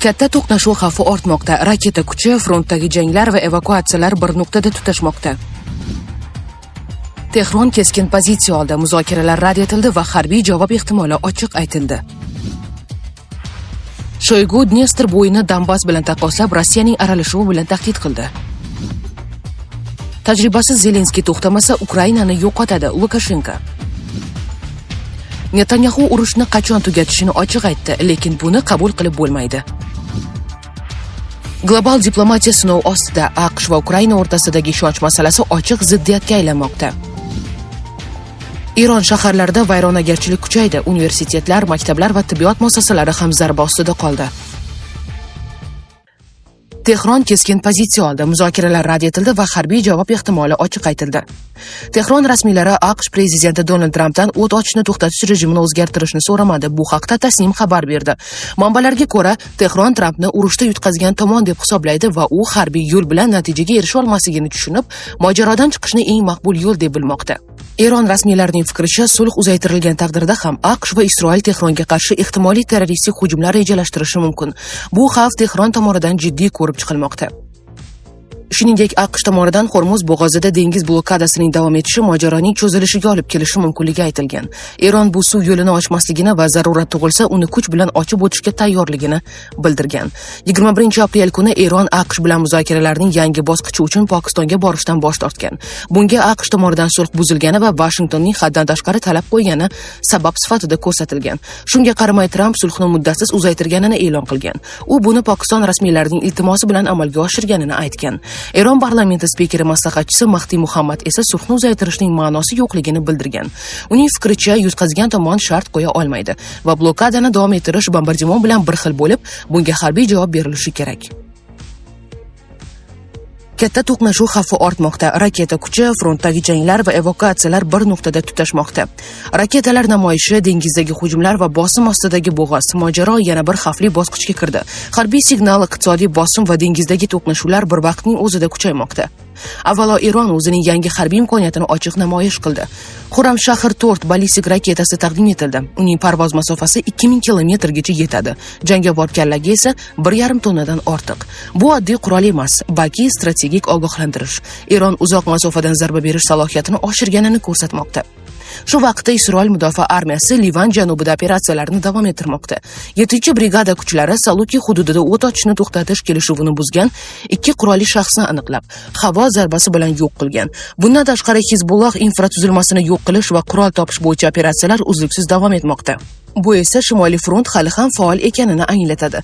Katta to'qnashuv xavfi ortmoqda. Raketa kuchi, frontdagi janglar va evakuatsiyalar bir nuqtada tutashmoqda. Tehron keskin pozitsiya oldi. Muzokaralar rad etildi va harbiy javob ehtimoli ochiq aytildi. Shoygu Dnestr bo'yini Donbass bilan taqqoslab, Rossiyaning aralashuvi bilan tahdid qildi. Tajribasiz Zelenskiy to'xtamasa, Ukrainani yo'qotadi — Lukashenko. Netanyahu urushni qachon tugatishini ochiq aytdi, lekin buni qabul qilib bo'lmaydi. Global diplomatiya sinov ostida. AQSh va Ukraina o'rtasidagi ishonch masalasi ochiq ziddiyatga aylanmoqda. Eron shaharlarida vayronagarchilik kuchaydi. Universitetlar, maktablar va tibbiyot muassasalari ham zarba ostida qoldi. Tehron keskin pozitsiya oldi. Muzokaralar rad etildi va harbiy javob ehtimoli ochiq aytildi. Tehron rasmiylari AQSh prezidenti Donald Trampdan o't ochishni to'xtatish rejimini o'zgartirishni so'ramadi. Bu haqda Tasnim xabar berdi. Manbalarga ko'ra, Tehron Trampni urushda yutqazgan tomon deb hisoblaydi va u harbiy yo'l bilan natijaga erisha olmasligini tushunib, mojarodan chiqishni eng maqbul yo'l deb bilmoqda. Eron rasmiylarining fikricha, sulh uzaytirilgan taqdirda ham AQSh va Isroil Tehronga qarshi ehtimoliy terroristik hujumlar rejalashtirishi mumkin. Bu xavf Tehron tomonidan jiddiy ko'rib chiqilmoqda. Shuningdek, AQSh tomonidan Hormuz bo'g'ozida dengiz blokadasining davom etishi mojaroning cho'zilishiga olib kelishi mumkinligi aytilgan. Eron bu suv yo'lini ochmasligini va zarurat tug'ilsa, uni kuch bilan ochib o'tishga tayyorligini bildirgan. 21-aprel kuni Eron AQSh bilan muzokaralarning yangi bosqichi uchun Pokistonga borishdan bosh tortgan. Bunga AQSh tomonidan sulh buzilgani va Washingtonning haddan tashqari talab qo'ygani sabab sifatida ko'rsatilgan. Shunga qaramay Tramp sulhni muddatsiz uzaytirganini e'lon qilgan. U buni Pokiston rasmiylarining iltimosi bilan amalga oshirganini aytgan. Eron parlamenti spikeri maslahatchisi Mahdi Muhammad esa sulhni uzaytirishning ma'nosi yo'qligini bildirgan. Uning fikricha, yutqazgan tomon shart qo'ya olmaydi va blokadani davom ettirish bombardimon bilan bir xil bo'lib, bunga harbiy javob berilishi kerak. Katta to'qnashuv xavfi ortmoqda. Raketa kuchi, frontdagi janglar va evakuatsiyalar bir nuqtada tutashmoqda. Raketalar namoyishi, dengizdagi hujumlar va bosim ostidagi bo'g'oz. Mojaro yana bir xavfli bosqichga kirdi. Harbiy signal, iqtisodiy bosim va dengizdagi to'qnashuvlar bir vaqtning o'zida kuchaymoqda. Avvalo Eron o'zining yangi harbiy imkoniyatini ochiq namoyish qildi. Xurramshahr 4 ballistik raketasi taqdim etildi. Uning parvoz masofasi 2000 kilometrgacha yetadi. Jangovar kallaga esa 1,5 tonnadan ortiq. Bu oddiy qurol emas, balki strategik ogohlantirish. Eron uzoq masofadan zarba berish salohiyatini oshirganini ko'rsatmoqda. Shu vaqtda Isroil mudofaa armiyasi Livan janubida operatsiyalarini davom ettirmoqda. 7-brigada kuchlari Saluki hududida o't ochishni to'xtatish kelishuvini buzgan 2 qurolli shaxsni aniqlab, havo zarbasi bilan yo'q qilgan. Bundan tashqari Hizbulloh infratuzilmasini yo'q qilish va qurol topish bo'yicha operatsiyalar uzluksiz davom etmoqda. Bu esa Shimoliy front hali ham faol ekanini anglatadi.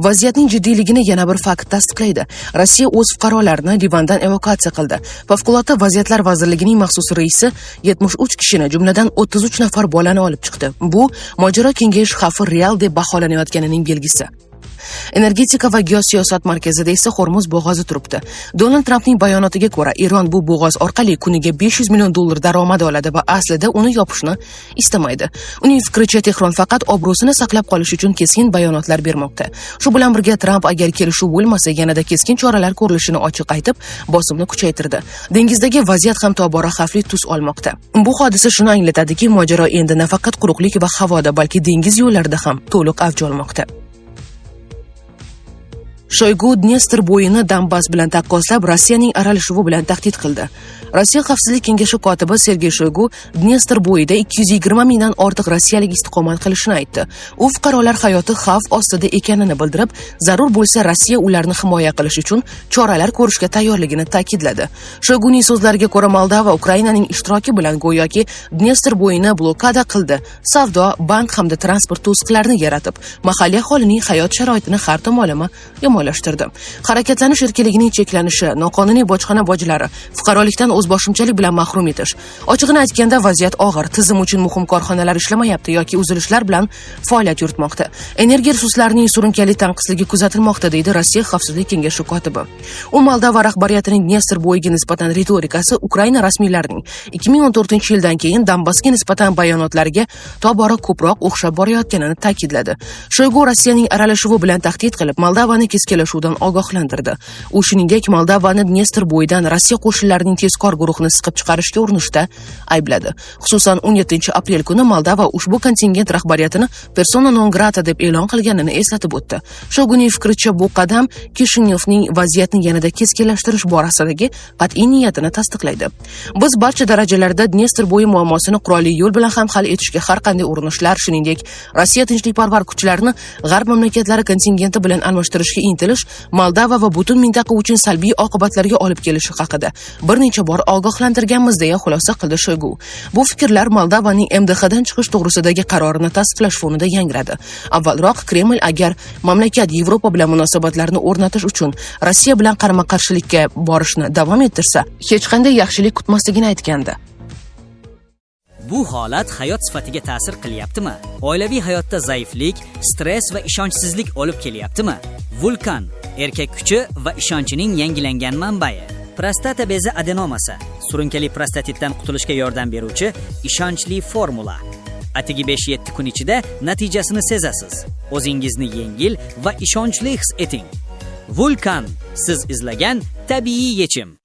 Vaziyatning jiddiyligini yana bir fakt tasdiqlaydi. Rossiya o'z fuqarolarini Livandan evakuatsiya qildi. Favqulodda vaziyatlar vazirligining maxsus raisi 73 kishini, jumladan 33 nafar bolani olib chiqdi. Bu mojaro kengayish xavfi real deb baholanayotganining belgisi. Energetika va geosiyosat markazida esa Hormuz bo'g'ozi turibdi. Donald Trampning bayonotiga ko'ra, Eron bu bo'g'oz orqali kuniga $500 million daromad oladi va aslida uni yopishni istamaydi. Uning fikricha, Tehron faqat obro'sini saqlab qolish uchun keskin bayonotlar bermoqda. Shu bilan birga Tramp agar kelishuv bo'lmasa, yanada keskin choralar ko'rilishini ochiq aytib, bosimni kuchaytirdi. Dengizdagi vaziyat ham tobora xavfli tus olmoqda. Bu hodisa shuni anglatadiki, mojaro endi nafaqat quruqlik va havoda, balki dengiz yo'llarida ham to'liq avj olmoqda. Shoygu Dnestr bo'yini Donbass bilan taqqoslab, Rossiyaning aralashuvi bilan tahdid qildi. Rossiya Xavfsizlik kengashi kotibi Sergey Shoygu Dnestr bo'yida 220 mingdan ortiq rossiyalik istiqomat qilishini aytdi. U fuqarolar hayoti xavf ostida ekanini bildirib, zarur bo'lsa Rossiya ularni himoya qilish uchun choralar ko'rishga tayyorligini ta'kidladi. Shoyguning so'zlariga ko'ra, Moldova Ukrainaning ishtiroki bilan go'yoki Dnestr bo'yini blokada qildi. Savdo, bank hamda transport to'siqlarini yaratib, mahalliy aholining hayot sharoitini har tomonlama yomonlashtirdi. Harakatlanish erkinligining cheklanishi, noqonuniy bojxona bojlari, fuqarolikdan o'zboshimchalik bilan mahrum etish. Ochig'ini aytganda, vaziyat og'ir. Tizim uchun muhim korxonalar ishlamayapti yoki uzilishlar bilan faoliyat yuritmoqda. Energiya resurslarining surunkali tanqisligi kuzatilmoqda, deydi Rossiya Xavfsizlik kengashi kotibi. U Moldova rahbariyatining Dnestr bo'yiga nisbatan retorikasi Ukraina rasmiylarining 2014-yildan keyin Donbassga nisbatan bayonotlariga tobora ko'proq o'xshab borayotganini ta'kidladi. Shoygu Rossiyaning aralashuvi bilan tahdid qilib, Moldovani keskin kelishuvdan ogohlantirdi. U shuningdek Moldovani Dnestr bo'yidan Rossiya qo'shinlarining tezkor guruhini siqib chiqarishga urinishda aybladi. Xususan 17-aprel kuni Moldova ushbu kontingent rahbariyatini persona non grata deb e'lon qilganini eslatib o'tdi. Shogunning fikricha, bu qadam Kishinyovning vaziyatni yanada keskinlashtirish borasidagi qat'iy niyatini tasdiqlaydi. Biz barcha darajalarda Dnestr bo'yi muammosini qurolli yo'l bilan ham hal etishga har qanday urinishlar, shuningdek Rossiya tinchlikparvar kuchlarini g'arb mamlakatlari kontingenti bilan almashtirishga intilish Moldova va butun mintaqa uchun salbiy oqibatlarga olib kelishi haqida bir necha bor ogohlantirganmiz deya xulosa qildi Shoigu. Bu fikrlar Moldovaning MDHdan chiqish to'g'risidagi qarorini tasdiqlash fonida yangradi. Avvalroq Kreml agar mamlakat Yevropa bilan munosabatlarni o'rnatish uchun Rossiya bilan qarama-qarshilikka borishni davom ettirsa, hech qanday yaxshilik kutmasligini aytgandi. Bu holat hayot sifatiga ta'sir qilyaptimi? Oilaviy hayotda zaiflik, stress va ishonchsizlik olib kelyaptimi? Vulkan erkak kuchi va ishonchining yangilangan manbai. Prostata bezi adenomasi, surunkali prostatitdan qutulishga yordam beruvchi ishonchli formula. Atigi 5-7 kun ichida natijasini sezasiz. O'zingizni yengil va ishonchli his eting. Vulkan, siz izlagan tabiiy yechim.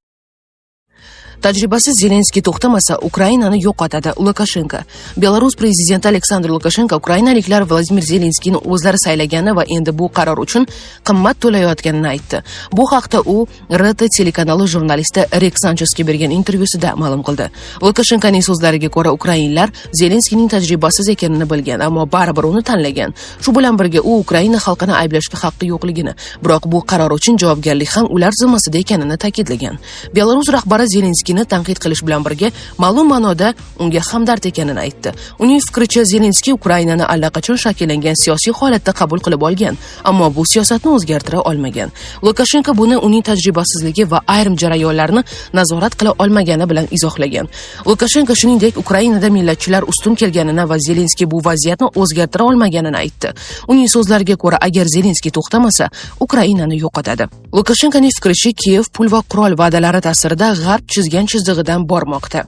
Tajribasiz Zelenskiy to'xtamasa, Ukrainani yo'qotadi — Lukashenko. Belarus prezidenti Aleksandr Lukashenko ukrainaliklar Vladimir Zelenskiyni o'zlari saylagani va endi bu qaror uchun qimmat to'layotganini aytdi. Bu haqda u RT telekanali jurnalisti Rek Sanchesga bergan intervyusida ma'lum qildi. Lukashenkoning so'zlariga ko'ra, ukrainlar Zelenskiyning tajribasiz ekanini bilgan, ammo baribir uni tanlagan. Shu bilan birga u Ukraina xalqini ayblashga haqqi yo'qligini, biroq bu qaror uchun javobgarlik ham ular zimmasida ekanini ta'kidlagan. Belarus rahbari Zelenskiy tanqid qilish bilan birga ma'lum ma'noda unga hamdard ekanini aytdi. Uning fikricha, Zelenskiy Ukrainani allaqachon shakllangan siyosiy holatda qabul qilib olgan, ammo bu siyosatni o'zgartira olmagan. Lukashenko buni uning tajribasizligi va ayrim jarayonlarni nazorat qila olmagani bilan izohlagan. Lukashenko shuningdek Ukrainada millatchilar ustun kelganini va Zelenskiy bu vaziyatni o'zgartira olmaganini aytdi. Uning so'zlariga ko'ra, agar Zelenskiy to'xtamasa, Ukrainani yo'qotadi. Lukashenkoning fikricha, Kiyev pul va qurol va'dalari ta'sirida g'arb chizgan chizig'idan bormoqda.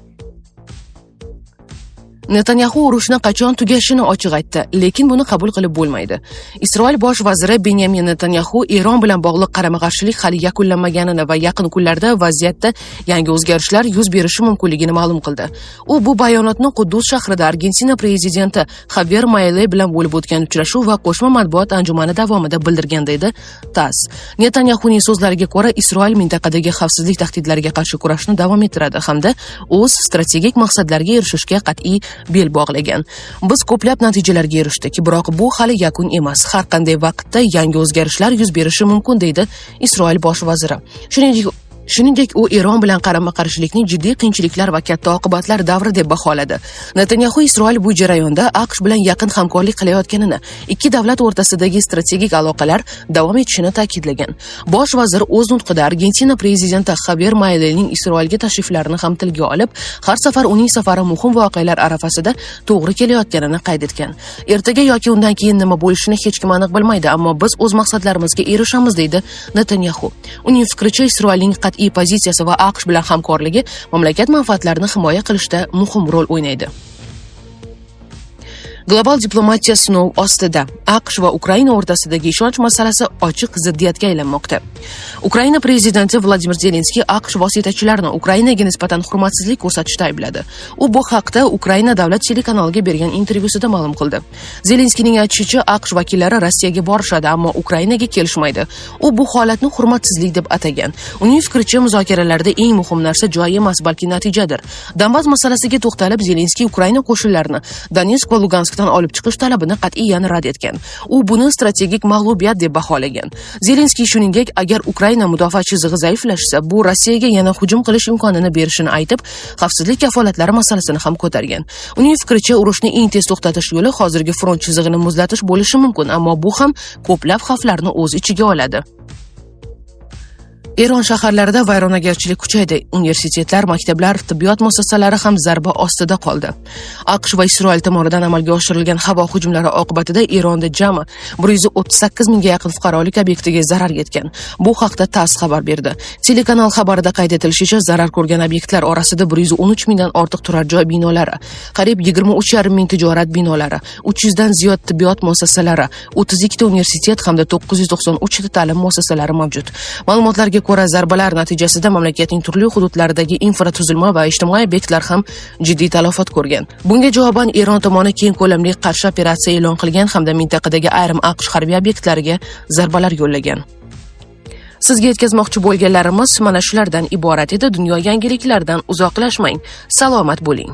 Netanyahu urushni qachon tugashini ochiq aytdi, lekin buni qabul qilib bo'lmaydi. Isroil bosh vaziri Benyamin Netanyahu Eron bilan bog'liq qarama-qarshilik hali yakunlanmaganini va yaqin kunlarda vaziyatda yangi o'zgarishlar yuz berishi mumkinligini ma'lum qildi. U bu bayonotni Quddus shahrida Argentina prezidenti Javier Milei bilan bo'lib o'tgan uchrashuv va qo'shma matbuot anjumani davomida bildirgan dedi TASS. Netanyahuning so'zlariga ko'ra, Isroil mintaqadagi xavfsizlik tahdidlariga qarshi kurashni davom ettiradi hamda o'z strategik maqsadlariga erishishga qat'iy bel bog'lagan. Biz ko'plab natijalarga erishdik, biroq bu hali yakun emas. Har qanday vaqtda yangi o'zgarishlar yuz berishi mumkin, deydi Isroil bosh vaziri. Shuningdek, u Eron bilan qarama-qarshilikning jiddiy qiyinchiliklar va katta oqibatlar davri deb baholadi. Netanyahu Isroil bu jarayonda AQSh bilan yaqin hamkorlik qilayotganini, ikki davlat o'rtasidagi strategik aloqalar davom etishini ta'kidlagan. Bosh vazir o'z nutqida Argentina prezidenti Javier Mileining Isroilga tashriflarini ham tilga olib, har safar uning safari muhim voqealar arafasida to'g'ri kelayotganini qayd etgan. Ertaga yoki undan keyin nima bo'lishini hech kim aniq bilmaydi, ammo biz o'z maqsadlarimizga erishamiz, deydi Netanyahu. Uning fikricha, Isroilning pozitsiyasi va AQSh bilan hamkorligi mamlakat manfaatlarini himoya qilishda muhim rol o'ynaydi. Global diplomatiya sinov ostida. AQSh va Ukraina o'rtasidagi ishonch masalasi ochiq ziddiyatga aylanmoqda. Ukraina prezidenti Vladimir Zelenskiy AQSh vositachilarini Ukrainaga nisbatan hurmatsizlik ko'rsatishda aybladi. U bu haqda Ukraina davlat telekanaliga bergan intervyusida ma'lum qildi. Zelenskiyning aytishicha, AQSh vakillari Rossiyaga borishadi, ammo Ukrainaga kelishmaydi. U bu holatni hurmatsizlik deb atagan. Uning fikricha, muzokaralarda eng muhim narsa joy emas, balki natijadir. Donbass masalasiga to'xtalib, Zelenskiy Ukraina qo'shinlarini Donetsk va Luganskdan olib chiqish talabini qat'iyan rad etgan. U buni strategik mag'lubiyat deb baholagan. Zelenskiy shuningdek, agar Ukraina mudofaa chizig'i zaiflashsa, bu Rossiyaga yana hujum qilish imkonini berishini aytib, xavfsizlik kafolatlari masalasini ham ko'targan. Uning fikricha, urushni eng tez to'xtatish yo'li hozirgi front chizig'ini muzlatish bo'lishi mumkin, ammo bu ham ko'plab xavflarni o'z ichiga oladi. Eron shaharlarida vayronagarchilik kuchaydi. Universitetlar, maktablar, tibbiyot muassasalari ham zarba ostida qoldi. AQSh va Isroil tomonidan amalga oshirilgan havo hujumlari oqibatida Eronda jami 138 mingga yaqin fuqarolik obyektiga zarar yetgan. Bu haqda TASS xabar berdi. Telekanal xabarida qayd etilishicha, zarar ko'rgan obyektlar orasida 113 mingdan ortiq turar joy binolari, qariyb 23,5 ming tijorat binolari, 300 dan ziyod tibbiyot muassasalari, 32 ta universitet hamda 993 ta ta'lim muassasalari mavjud. Ma'lumotlarga ko'ra, zarbalar natijasida mamlakatning turli hududlaridagi infratuzilma va ijtimoiy obyektlar ham jiddiy talafot ko'rgan. Bunga javoban Eron tomoni keng ko'lamli qarshi operatsiya e'lon qilgan hamda mintaqadagi ayrim AQSh harbiy obyektlariga zarbalar yo'llagan. Sizga yetkazmoqchi bo'lganlarimiz mana shulardan iborat edi. Dunyo yangiliklaridan uzoqlashmang. Salomat bo'ling.